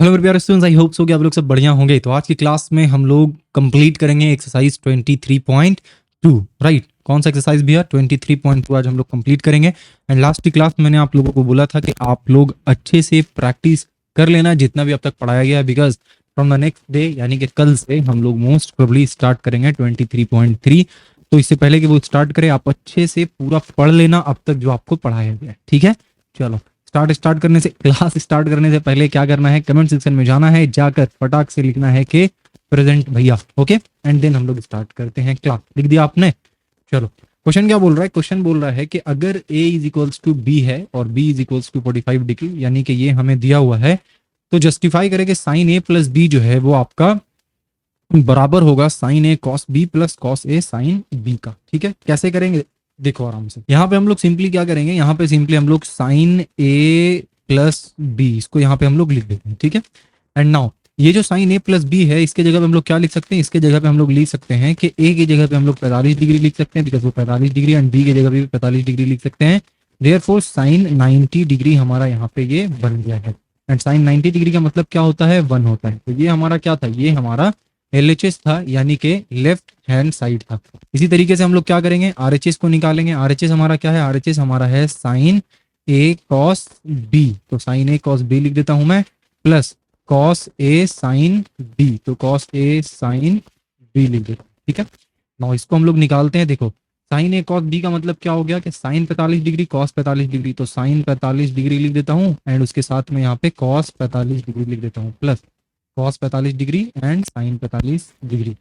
Hello मेरे प्यारे students, I hope so कि आप लोग सब बढ़िया होंगे। तो आज की क्लास में हम लोग कंप्लीट करेंगे एक्सरसाइज 23.2। राइट, कौन सा एक्सरसाइज भैया? 23.2 आज हम लोग कंप्लीट करेंगे। एंड लास्ट की क्लास मैंने आप लोगों को बोला था कि आप लोग अच्छे से प्रैक्टिस कर लेना जितना भी अब तक पढ़ाया गया है, because from the next day यानी कि कल से हम लोग मोस्ट प्रोबेबली स्टार्ट करेंगे 23.3। तो इससे पहले कि वो स्टार्ट करें, आप अच्छे से पूरा पढ़ लेना अब तक जो आपको पढ़ाया गया है। ठीक है, चलो क्लास स्टार्ट करने से पहले क्या करना है, कमेंट सेक्शन में जाना है, जाकर फटाक से लिखना है कि प्रेजेंट भैया। ओके, एंड देन हम लोग स्टार्ट करते हैं क्लास। लिख दिया आपने? चलो, क्वेश्चन क्या बोल रहा है? क्वेश्चन बोल रहा है कि अगर a is equals to B है और b is equals to 45 degree, यानी कि ये हमें दिया हुआ है, तो जस्टिफाई करें कि साइन a प्लस बी जो है वो आपका बराबर होगा sign A cos B plus cos A sine B का। ठीक है, कैसे करेंगे देखो आराम से। यहाँ पे हम लोग सिंपली क्या करेंगे, यहाँ पे सिंपली हम लोग साइन ए प्लस बी इसको यहाँ पे हम लोग लिख देते हैं। ठीक है, एंड नाउ ये जो साइन ए प्लस बी है इसके जगह पे हम लोग क्या लिख सकते हैं? इसके जगह पे हम लोग लिख सकते हैं कि ए की जगह पे हम लोग 45 डिग्री लिख सकते हैं बिकॉज वो 45 डिग्री, एंड बी की जगह पे 45 डिग्री लिख सकते हैं। देयरफॉर साइन 90 डिग्री हमारा यहाँ पे ये बन गया है। एंड साइन 90 डिग्री का मतलब क्या होता है? 1 होता है। तो ये हमारा क्या था? ये हमारा LHS था, यानी कि लेफ्ट हैंड साइड था। इसी तरीके से हम लोग क्या करेंगे, RHS को निकालेंगे। RHS हमारा क्या है? RHS हमारा है साइन ए कॉस बी, तो साइन ए कॉस बी लिख देता हूं मैं, plus cos A sine B, तो कॉस ए साइन बी लिख देता हूं। ठीक है, ना इसको हम लोग निकालते हैं। देखो, साइन ए कॉस बी का मतलब क्या हो गया कि साइन 45 डिग्री कॉस 45 डिग्री, तो साइन 45 डिग्री लिख देता हूँ, एंड उसके साथ में यहाँ पे कॉस 45 डिग्री लिख देता हूँ, plus cos 45 degree and sine 45 degree.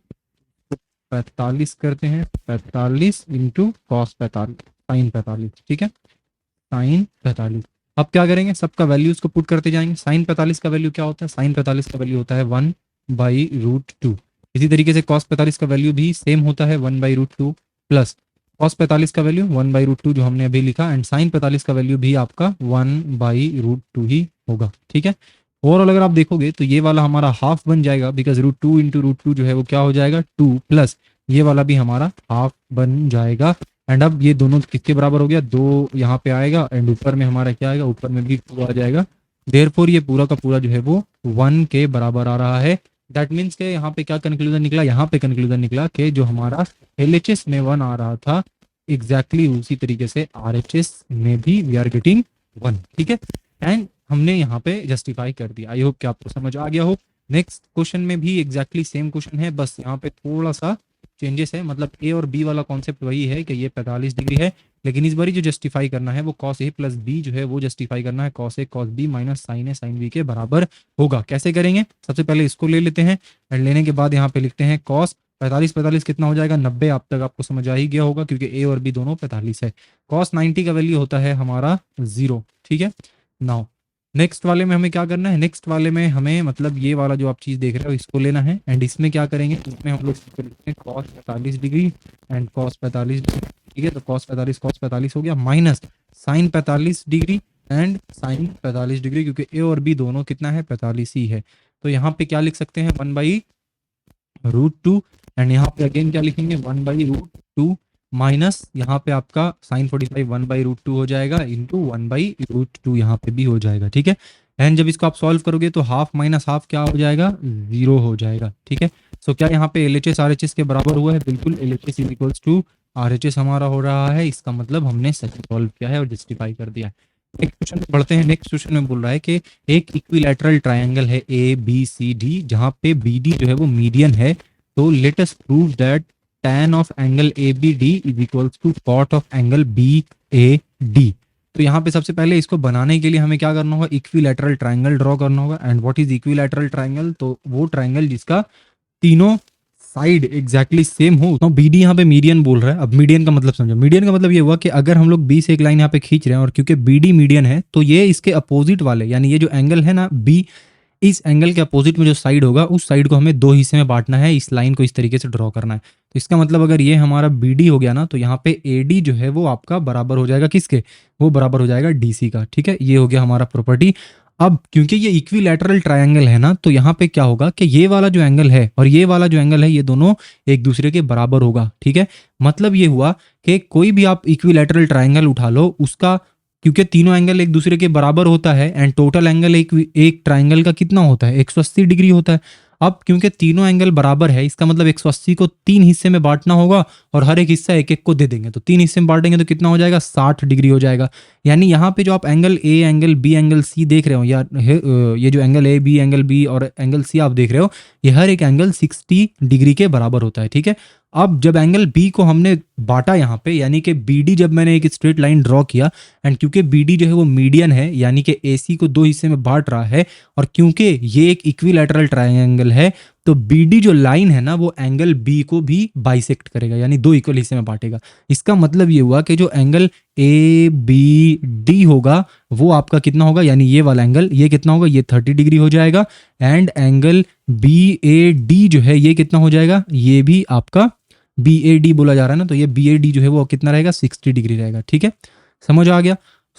45 करते हैं, 45 इंटू कॉस 45 साइन 45। ठीक है, साइन 45। अब क्या करेंगे, सबका वैल्यूज को पुट करते जाएंगे। साइन 45 का वैल्यू क्या होता है? साइन 45 का वैल्यू होता है 1/√2। इसी तरीके से कॉस 45 का वैल्यू भी सेम होता है 1/√2, प्लस कॉस 45 का वैल्यू 1/√2 जो हमने अभी लिखा, एंड साइन 45 का वैल्यू भी आपका 1/√2 ही होगा। ठीक है, ओवरऑल अगर आप देखोगे तो ये वाला हमारा हाफ बन जाएगा बिकॉज √2 इंटू √2 जो है वो क्या हो जाएगा? 2, प्लस ये वाला भी हमारा हाफ बन जाएगा। एंड अब ये दोनों किसके बराबर हो गया? 2 यहाँ पे आएगा, एंड ऊपर में हमारा क्या आएगा? ऊपर में भी 2 आ जाएगा। देयरफॉर ये पूरा का पूरा जो है वो 1 के बराबर आ रहा है। दैट मीन्स के यहाँ पे क्या कंक्लूजन निकला? यहाँ पे कंक्लूजन निकला कि जो हमारा LHS में 1 आ रहा था, एग्जैक्टली उसी तरीके से RHS में भी वी आर गेटिंग 1। ठीक है, एंड हमने यहाँ पे जस्टिफाई कर दिया। आई होप कि आपको समझ आ गया हो। नेक्स्ट क्वेश्चन में भी एग्जैक्टली सेम क्वेश्चन है, बस यहाँ पे थोड़ा सा चेंजेस है। मतलब ए और बी वाला कॉन्सेप्ट वही है कि ये 45 डिग्री है, लेकिन इस बारी जो जस्टिफाई करना है वो कॉस ए प्लस बी जो है वो जस्टिफाई करना है cos A cos B minus sign A sine B के बराबर होगा। कैसे करेंगे? सबसे पहले इसको ले लेते हैं, एंड लेने के बाद यहाँ पे लिखते हैं कॉस 45 कितना हो जाएगा? 90। अब तक आपको समझ आ ही गया होगा क्योंकि ए और बी दोनों 45 है। कॉस 90 का वैल्यू होता है हमारा 0। ठीक है, नाउ नेक्स्ट वाले में हमें क्या करना है? नेक्स्ट वाले में हमें मतलब ये वाला जो आप चीज़ देख रहे हो इसको लेना है, एंड इसमें क्या करेंगे? इसमें हम लोग लिखते हैं cos 45 degree and cos 45 degree. ठीक है, तो कॉस 45 हो गया, minus sine 45 degree and sine 45 degree, क्योंकि ए और बी दोनों कितना है? 45 ही है। तो यहाँ पे क्या लिख सकते हैं? 1/√2, एंड यहाँ पे अगेन क्या लिखेंगे? 1/√2 माइनस यहाँ पे आपका साइन 45 1/√2 हो जाएगा इंटू 1/√2 यहाँ पे भी हो जाएगा। ठीक है, एंड जब इसको आप सॉल्व करोगे तो हाफ माइनस हाफ क्या हो जाएगा? 0 हो जाएगा। ठीक है, सो क्या यहाँ पे LHS RHS के बराबर हुआ है? बिल्कुल, LHS is equals to RHS हमारा हो रहा है। इसका मतलब हमने सही सॉल्व किया है और जस्टिफाई कर दिया है। नेक्स्ट क्वेश्चन बढ़ते हैं। नेक्स्ट क्वेश्चन में बोल रहा है कि एक इक्विलैटरल ट्राइंगल है ABCD, जहाँ पे BD जो है वो मीडियन है। तो let us prove that tan of angle ABD is equals to cot of angle BAD। तो यहाँ पे सबसे पहले इसको बनाने के लिए हमें क्या करना होगा? इक्विलैटरल ट्राइंगल ड्रॉ करना होगा। And what is equilateral triangle? तो वो ट्राइंगल जिसका तीनों साइड एग्जैक्टली सेम हो। तो BD यहाँ पे मीडियन बोल रहा है। अब मीडियन का मतलब समझो। मीडियन का मतलब ये हुआ कि अगर हम लोग B से एक लाइन यहाँ पे खींच रहे हैं और क्योंकि BD मीडियन है तो ये इसके अपोजिट वाले, यानी ये जो एंगल है ना B, इस एंगल के अपोजिट में जो साइड होगा उस साइड को हमें 2 हिस्से में बांटना है। इस लाइन को इस तरीके से ड्रॉ करना है। तो इसका मतलब अगर ये हमारा BD हो गया ना, तो यहाँ पे AD जो है वो आपका बराबर हो जाएगा किसके? वो बराबर हो जाएगा DC का। ठीक है, ये हो गया हमारा प्रॉपर्टी। अब क्योंकि ये इक्विलैटरल ट्रायंगल है ना, तो यहाँ पे क्या होगा कि ये वाला जो एंगल है और ये वाला जो एंगल है ये दोनों एक दूसरे के बराबर होगा। ठीक है, मतलब ये हुआ कि कोई भी आप इक्विलैटरल ट्रायंगल उठा लो, उसका क्योंकि तीनों एंगल एक दूसरे के बराबर होता है एंड टोटल एंगल एक ट्राइंगल का कितना होता है, 180 डिग्री होता है। अब क्योंकि तीनों एंगल बराबर है, इसका मतलब 180 को 3 हिस्से में बांटना होगा और हर एक हिस्सा एक एक को दे देंगे, तो 3 हिस्से में बांटेंगे तो कितना हो जाएगा, 60 डिग्री हो जाएगा। यानी यहाँ पे जो आप angle A, angle B, angle C देख रहे हो, या ये जो angle A B, angle B और एंगल सी आप देख रहे हो, ये हर एक एंगल 60 डिग्री के बराबर होता है, ठीक है। अब जब एंगल बी को हमने बांटा यहाँ पे, यानी कि बी डी जब मैंने एक स्ट्रेट लाइन ड्रॉ किया एंड क्योंकि बी डी जो है वो मीडियन है, यानी कि ए सी को 2 हिस्से में बांट रहा है, और क्योंकि ये एक इक्विलैटरल ट्रायंगल है, तो बी डी जो लाइन है ना वो एंगल बी को भी बाइसेक्ट करेगा, यानी 2 इक्वल हिस्से में बांटेगा। इसका मतलब ये हुआ कि जो एंगल ए बी डी होगा वो आपका कितना होगा, यानी ये वाला एंगल, ये कितना होगा, ये 30 डिग्री हो जाएगा। And angle B A D जो है ये कितना हो जाएगा, ये भी आपका बी ए डी बोला जा रहा है ना, तो ये बी ए डी जो है वो कितना रहेगा, 60 डिग्री रहेगा, ठीक है। समझ आ गया।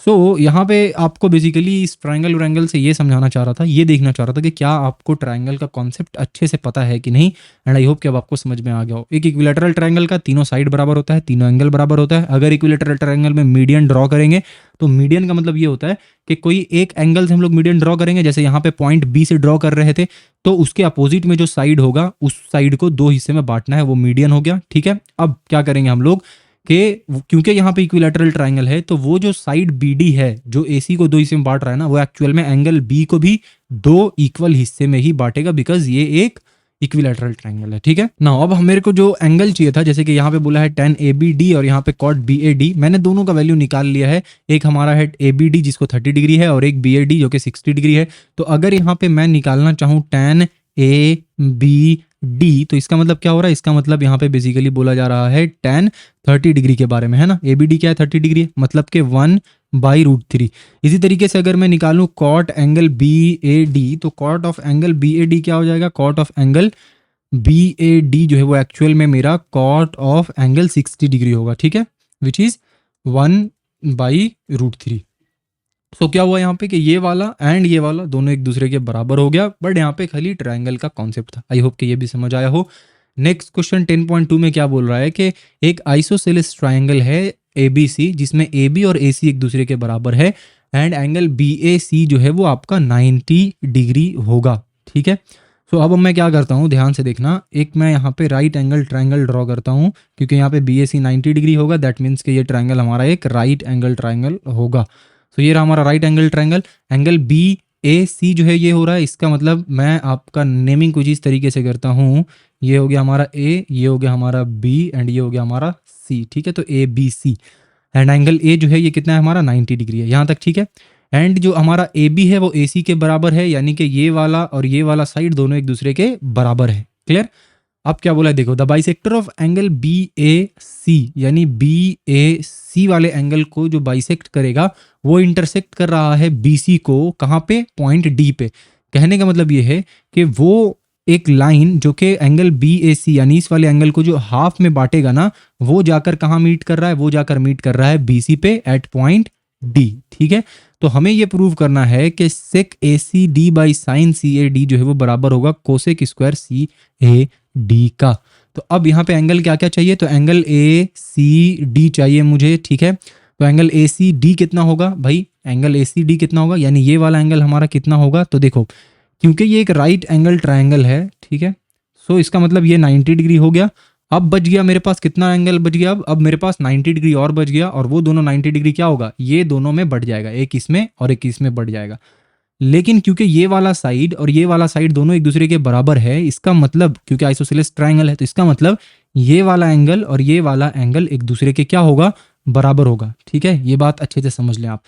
सो यहाँ पे आपको बेसिकली इस ट्रायंगल और एंगल से ये समझाना चाह रहा था, ये देखना चाह रहा था कि क्या आपको ट्रायंगल का कॉन्सेप्ट अच्छे से पता है कि नहीं। एंड आई होप कि अब आपको समझ में आ गया हो। एक इक्विलैटरल ट्रायंगल का तीनों साइड बराबर होता है, तीनों एंगल बराबर होता है। अगर इक्विलैटरल ट्रायंगल में मीडियन ड्रॉ करेंगे तो मीडियन का मतलब ये होता है कि कोई एक एंगल से हम लोग मीडियन ड्रॉ करेंगे, जैसे यहाँ पे पॉइंट बी से ड्रॉ कर रहे थे, तो उसके अपोजिट में जो साइड होगा उस साइड को 2 हिस्से में बांटना है, वो मीडियन हो गया, ठीक है। अब क्या करेंगे हम लोग कि क्योंकि यहाँ पे इक्विलैटरल ट्रायंगल है, तो वो जो साइड बी डी है जो एसी को 2 हिस्से में बांट रहा है ना, वो एक्चुअल में एंगल बी को भी 2 इक्वल हिस्से में ही बांटेगा, बिकॉज ये एक इक्विलैटरल ट्रायंगल है, ठीक है ना। अब मेरे को जो एंगल चाहिए था, जैसे कि यहाँ पे बोला है tan ABD और यहाँ पे cot BAD, मैंने दोनों का वैल्यू निकाल लिया है। एक हमारा है ABD जिसको 30 डिग्री है और एक BAD जो कि 60 डिग्री है। तो अगर यहाँ पे मैं निकालना चाहूँ tan ABD, तो इसका मतलब क्या हो रहा है, इसका मतलब यहाँ पे बेसिकली बोला जा रहा है tan 30 डिग्री के बारे में, है ना। ABD क्या है, 30 डिग्री है, मतलब कि 1/√3। इसी तरीके से अगर मैं निकालूं कॉट एंगल BAD, तो कॉट ऑफ एंगल BAD क्या हो जाएगा, कॉट ऑफ एंगल BAD जो है वो एक्चुअल में मेरा कॉट ऑफ एंगल 60 डिग्री होगा, ठीक है, विच इज 1/√3। सो क्या हुआ यहाँ पे कि ये वाला एंड ये वाला दोनों एक दूसरे के बराबर हो गया, बट यहाँ पे खाली ट्रायंगल का कॉन्सेप्ट था। आई होप कि ये भी समझ आया हो। नेक्स्ट क्वेश्चन 10.2 में क्या बोल रहा है कि एक आइसोसेलेस ट्रायंगल है ABC, जिसमें AB और AC एक दूसरे के बराबर है एंड एंगल BAC जो है वो आपका 90 डिग्री होगा, ठीक है। सो अब मैं क्या करता हूँ, ध्यान से देखना, एक मैं यहाँ पे राइट एंगल ट्रायंगल ड्रॉ करता हूँ, क्योंकि यहाँ पे BAC 90 डिग्री होगा, दैट मीन्स कि ये ट्रायंगल हमारा एक राइट एंगल ट्रायंगल होगा। सो ये रहा हमारा right angle triangle. Angle BAC जो है ये हो रहा है, इसका मतलब मैं आपका नेमिंग कुछ इस तरीके से करता हूँ, ये हो गया हमारा A, ये हो गया हमारा B एंड ये हो गया हमारा C, ठीक है। तो ABC एंड एंगल A जो है ये कितना है हमारा, 90 डिग्री है, यहाँ तक ठीक है। एंड जो हमारा AB है वो AC के बराबर है, यानी कि ये वाला और ये वाला साइड दोनों एक दूसरे के बराबर है, क्लियर। अब क्या बोला है देखो, the bisector of angle BAC, यानी BAC वाले एंगल को जो बाइसेक्ट करेगा वो इंटरसेक्ट कर रहा है BC को, कहाँ पे, पॉइंट D पे। कहने का मतलब ये है कि वो एक लाइन जो कि एंगल BAC यानी इस वाले एंगल को जो हाफ में बांटेगा ना, वो जाकर कहाँ मीट कर रहा है, वो जाकर मीट कर रहा है BC पे एट पॉइंट D, ठीक है। तो हमें ये प्रूव करना है कि सेक ACD बाई साइन CAD जो है वो बराबर होगा कोसेक स्क्वायर CAD का। तो अब यहाँ पे एंगल क्या क्या चाहिए, तो एंगल ACD चाहिए मुझे, ठीक है। तो एंगल ACD कितना होगा भाई, एंगल ACD कितना होगा, यानी ये वाला एंगल हमारा कितना होगा, तो देखो क्योंकि ये एक राइट एंगल ट्रायंगल है, ठीक है। सो इसका मतलब ये 90 डिग्री हो गया। अब बच गया मेरे पास कितना एंगल बच गया, अब मेरे पास 90 डिग्री और बच गया, और वो दोनों 90 डिग्री क्या होगा, ये दोनों में बढ़ जाएगा, एक इसमें और एक इसमें बढ़ जाएगा। लेकिन क्योंकि ये वाला साइड और ये वाला साइड दोनों एक दूसरे के बराबर है, इसका मतलब क्योंकि आइसोसेलेस ट्रायंगल है, तो इसका मतलब ये वाला एंगल और ये वाला एंगल एक दूसरे के क्या होगा, बराबर होगा, ठीक है। ये बात अच्छे से समझ लें आप।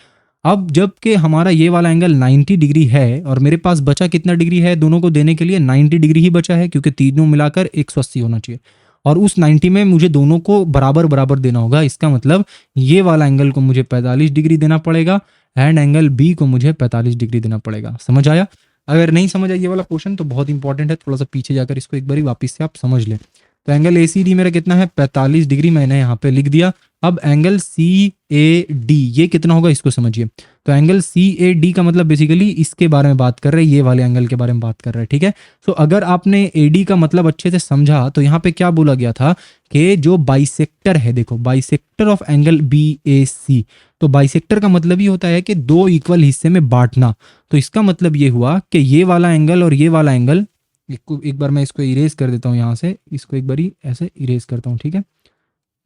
अब जबकि हमारा ये वाला एंगल 90 डिग्री है और मेरे पास बचा कितना डिग्री है, दोनों को देने के लिए 90 डिग्री ही बचा है, क्योंकि तीनों मिलाकर 180 होना चाहिए, और उस 90 में मुझे दोनों को बराबर बराबर देना होगा। इसका मतलब ये वाला एंगल को मुझे 45 डिग्री देना पड़ेगा एंड एंगल B को मुझे 45 डिग्री देना पड़ेगा। समझ आया। अगर नहीं समझ आया ये वाला क्वेश्चन तो बहुत इंपॉर्टेंट है, थोड़ा सा पीछे जाकर इसको एक बार वापस से आप समझ लें। तो एंगल ACD मेरा कितना है, 45 डिग्री, मैंने यहाँ पे लिख दिया। अब एंगल सी ए डी ये कितना होगा इसको समझिए। तो एंगल सी ए डी का मतलब बेसिकली इसके बारे में बात कर रहे हैं, ये वाले एंगल के बारे में बात कर रहे हैं, ठीक है। तो अगर आपने ए डी का मतलब अच्छे से समझा तो यहाँ पे क्या बोला गया था कि जो बाइसेक्टर है, देखो बाइसेक्टर ऑफ एंगल बी ए सी, तो बाइसेक्टर का मतलब ही होता है कि दो इक्वल हिस्से में बांटना। तो इसका मतलब ये हुआ कि ये वाला एंगल और ये वाला एंगल, एक बार मैं इसको इरेज कर देता हूँ यहाँ से, इसको एक बार ही ऐसे इरेज करता हूँ, ठीक है,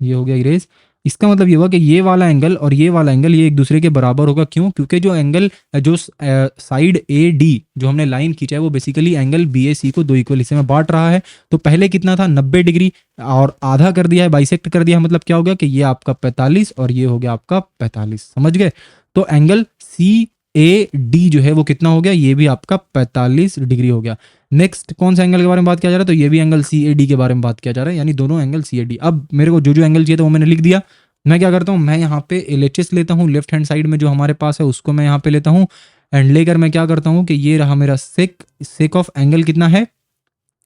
ये हो गया इरेज। इसका मतलब ये हुआ कि ये वाला एंगल और ये वाला एंगल ये एक दूसरे के बराबर होगा। क्यों? क्योंकि जो एंगल जो साइड ए डी जो हमने लाइन खींचा है वो बेसिकली एंगल बी ए सी को दो इक्वल हिस्से में बांट रहा है। तो पहले कितना था 90 डिग्री और आधा कर दिया है, बाइसेक्ट कर दिया है, मतलब क्या हो गया कि ये आपका 45 और ये हो गया आपका 45, समझ गए। तो एंगल सी ए डी जो है वो कितना हो गया, ये भी आपका 45 डिग्री हो गया। नेक्स्ट कौन सा एंगल के बारे में बात किया जा रहा है, तो ये भी एंगल सी ए डी के बारे में बात किया जा रहा है, यानी दोनों एंगल सी ए डी। अब मेरे को जो जो एंगल चाहिए था वो मैंने लिख दिया। मैं क्या करता हूँ, मैं यहाँ पे LHS लेता हूँ, लेफ्ट हैंड साइड में जो हमारे पास है उसको मैं यहाँ पे लेता हूँ एंड लेकर मैं क्या करता हूँ कि ये रहा मेरा सेक ऑफ एंगल कितना है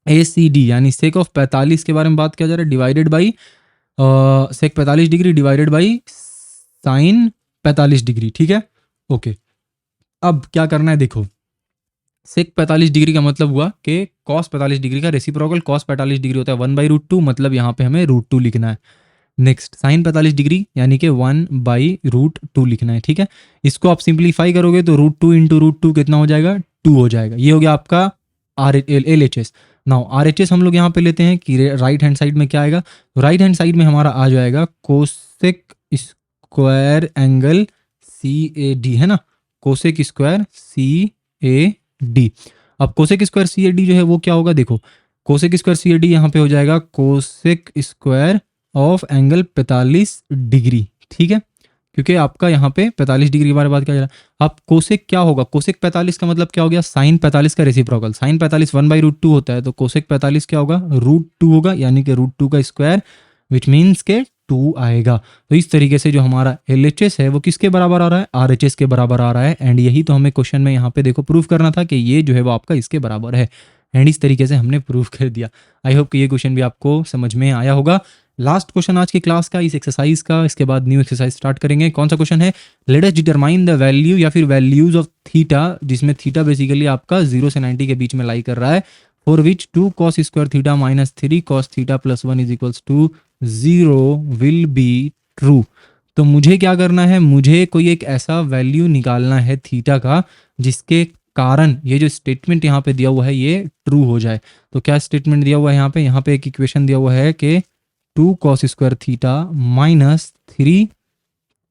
ACD, यानी सेक ऑफ 45 के बारे में बात किया जा रहा है, divided by sec 45 degree divided by sine 45 degree, ठीक है, ओके। अब क्या करना है, देखो सेक 45 डिग्री का मतलब हुआ कि कॉस 45 डिग्री का रेसिप्रोकल कॉस 45 डिग्री होता है 1/√2, मतलब यहाँ पे हमें √2 लिखना है। नेक्स्ट साइन 45 डिग्री यानी कि 1/√2 लिखना है, ठीक है। इसको आप सिंप्लीफाई करोगे तो √2 इंटू √2 कितना हो जाएगा, 2 हो जाएगा। ये हो गया आपका LHS। नाउ RHS हम लोग यहाँ पे लेते हैं कि राइट हैंड साइड में क्या आएगा, तो राइट हैंड साइड में हमारा आ जाएगा कोसेक स्क्वायर एंगल CAD, है ना, कोसेक स्क्वायर CAD। अब कोसेक स्क्वायर CAD जो है वो क्या होगा, देखो कोसेक स्क्वायर CAD यहाँ पे हो जाएगा cosec square of angle 45 degree, ठीक है, क्योंकि आपका यहाँ पे 45 डिग्री के बारे में बात किया जा रहा है। अब कोसेक क्या होगा, कोसेक 45 का मतलब क्या हो गया, साइन 45 का रेसिप्रोकल, साइन 45 1/√2 होता है, तो कोसेक 45 क्या होगा, √2 होगा, यानी कि √2 का स्क्वायर, विच मीन्स के 2 आएगा। तो इस तरीके से जो हमारा LHS है वो किसके बराबर आ रहा है, RHS के बराबर आ रहा है। एंड यही तो हमें क्वेश्चन में यहाँ पे देखो प्रूव करना था कि ये जो है वो आपका इसके बराबर है, एंड इस तरीके से हमने प्रूव कर दिया। आई होप कि ये क्वेश्चन भी आपको समझ में आया होगा। लास्ट क्वेश्चन आज की क्लास का इस एक्सरसाइज का, इसके बाद न्यू एक्सरसाइज स्टार्ट करेंगे। कौन सा क्वेश्चन है, let us determine the value या फिर वैल्यूज ऑफ थीटा, जिसमें थीटा बेसिकली आपका 0 से 90 के बीच में लाई कर रहा है, for which 2 cos square theta minus 3 cos theta plus 1 is equals to 0 will be true. तो मुझे क्या करना है, मुझे कोई एक ऐसा वैल्यू निकालना है थीटा का जिसके कारण ये जो स्टेटमेंट यहाँ पे दिया हुआ है ये ट्रू हो जाए। तो क्या स्टेटमेंट दिया हुआ है यहाँ पे एक इक्वेशन दिया हुआ है कि 2 cos square theta minus 3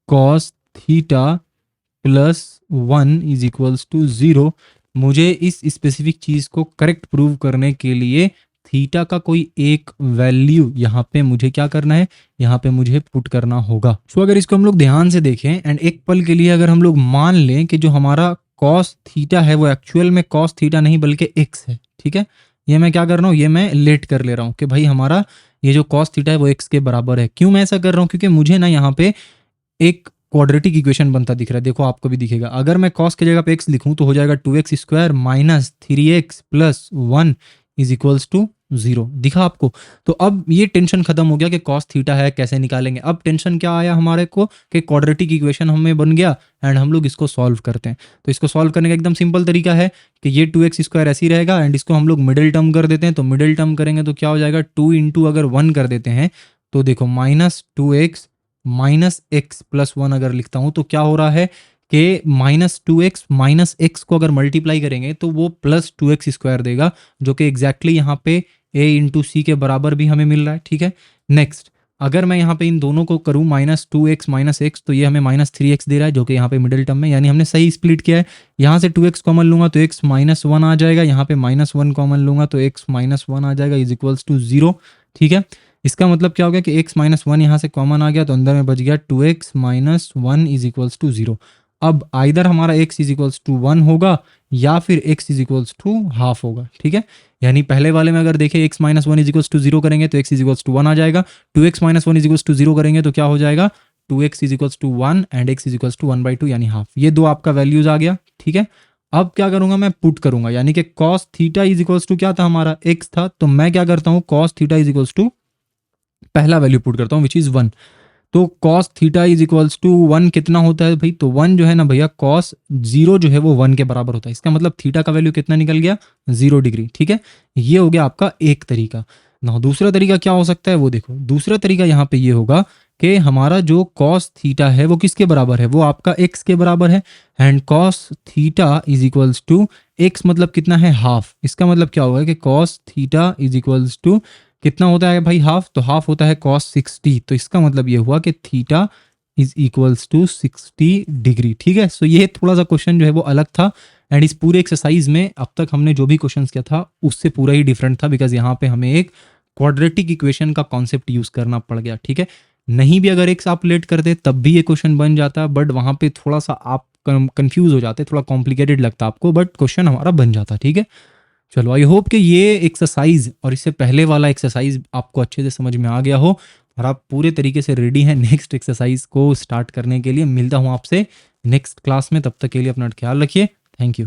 cos theta plus 1 is equals to 0। मुझे इस स्पेसिफिक चीज को करेक्ट प्रूव करने के लिए थीटा का कोई एक वैल्यू यहाँ पे मुझे क्या करना है, यहाँ पे मुझे पुट करना होगा। सो अगर इसको हम लोग ध्यान से देखें एंड एक पल के लिए अगर हम लोग मान लें कि जो हमारा cos थीटा है वो एक्चुअल में cos थीटा नहीं बल्कि x है, ठीक है, ये मैं क्या कर रहा हूँ, ये मैं लेट कर ले रहा हूँ कि भाई हमारा ये जो cos थीटा है वो x के बराबर है। क्यों मैं ऐसा कर रहा हूँ, क्योंकि मुझे ना यहाँ पे एक क्वाड्रेटिक इक्वेशन बनता दिख रहा है, देखो आपको भी दिखेगा। अगर मैं cos की जगह पे x लिखूं तो हो जाएगा 2x square minus 3x plus 1 is equals to 0, दिखा आपको। तो अब ये टेंशन खत्म हो गया कि cos थीटा है कैसे निकालेंगे। अब टेंशन क्या आया हमारे को कि क्वाड्रेटिक इक्वेशन हमें बन गया एंड हम लोग इसको सॉल्व करते हैं। तो इसको सॉल्व करने का एकदम सिंपल तरीका है कि ये 2x स्क्वायर ऐसे ही रहेगा एंड इसको हम लोग मिडिल टर्म कर देते हैं। तो मिडिल टर्म करेंगे तो क्या हो जाएगा, 2 इंटू अगर 1 कर देते हैं तो देखो minus 2x minus x plus 1 अगर लिखता हूं तो क्या हो रहा है कि माइनस 2x माइनस x को अगर मल्टीप्लाई करेंगे तो वो प्लस 2x स्क्वायर देगा, जो कि एग्जैक्टली यहाँ पे a इंटू सी के बराबर भी हमें मिल रहा है, ठीक है। नेक्स्ट अगर मैं यहाँ पे इन दोनों को करूँ माइनस 2x माइनस x तो ये हमें माइनस 3x दे रहा है, जो कि यहाँ पे मिडिल टर्म में, यानी हमने सही स्प्लिट किया है। यहाँ से 2x कॉमन लूंगा तो x माइनस 1 आ जाएगा, यहाँ पे माइनस 1 कॉमन लूंगा तो x माइनस 1 आ जाएगा इज इक्वल्स टू 0, ठीक है। इसका मतलब क्या हो गया कि x माइनस 1 यहाँ से कॉमन आ गया तो अंदर में बच गया 2x minus 1 is equals to 0। अब आइदर हमारा x इज इक्वल्स टू 1 होगा या फिर x is equals to half होगा, ठीक है। यानी पहले वाले में अगर देखें x minus 1 is equals to 0 करेंगे तो x इज इक्वल्स टू 1 आ जाएगा, 2x minus 1 is equals to 0 करेंगे तो क्या हो जाएगा 2x is equals to 1 and x is equals to 1/2 यानी हाफ। ये दो आपका वैल्यूज आ गया, ठीक है। अब क्या करूंगा, मैं पुट करूंगा, यानी कि cos theta is equals to क्या था हमारा x था, तो मैं क्या करता हूँ cos theta is equals to पहला वैल्यू पुट करता हूँ विच इज 1। तो cos theta is equals to 1 कितना होता है भाई? तो 1 जो है ना भैया, कॉस 0 जो है वो 1 के बराबर होता है। इसका मतलब थीटा का वैल्यू कितना निकल गया? 0 डिग्री। ठीक है, ये हो गया आपका एक तरीका ना। दूसरा तरीका क्या हो सकता है वो देखो। दूसरा तरीका यहाँ पे ये होगा कि हमारा जो कॉस थीटा है वो किसके बराबर है? वो आपका एक्स के बराबर है। And cos theta is equals to X मतलब कितना है? हाफ। इसका मतलब क्या होगा कि cos theta is equals to कितना होता है भाई? हाफ। तो हाफ होता है कॉस 60। तो इसका मतलब ये हुआ कि theta is equals to 60 degree. ठीक है, सो ये थोड़ा सा क्वेश्चन जो है वो अलग था। एंड इस पूरे एक्सरसाइज में अब तक हमने जो भी क्वेश्चन किया था उससे पूरा ही डिफरेंट था, बिकॉज यहाँ पे हमें एक क्वाड्रेटिक इक्वेशन का कॉन्सेप्ट यूज करना पड़ गया। ठीक है, नहीं भी अगर एक्स आप लेट करते तब भी ये क्वेश्चन बन जाता, बट वहां पे थोड़ा सा आप कंफ्यूज हो जाते, थोड़ा कॉम्प्लिकेटेड लगता आपको, बट क्वेश्चन हमारा बन जाता। ठीक है, चलो आई होप कि ये एक्सरसाइज और इससे पहले वाला एक्सरसाइज आपको अच्छे से समझ में आ गया हो और आप पूरे तरीके से रेडी हैं नेक्स्ट एक्सरसाइज को स्टार्ट करने के लिए। मिलता हूँ आपसे नेक्स्ट क्लास में, तब तक के लिए अपना ख्याल रखिए। Thank you.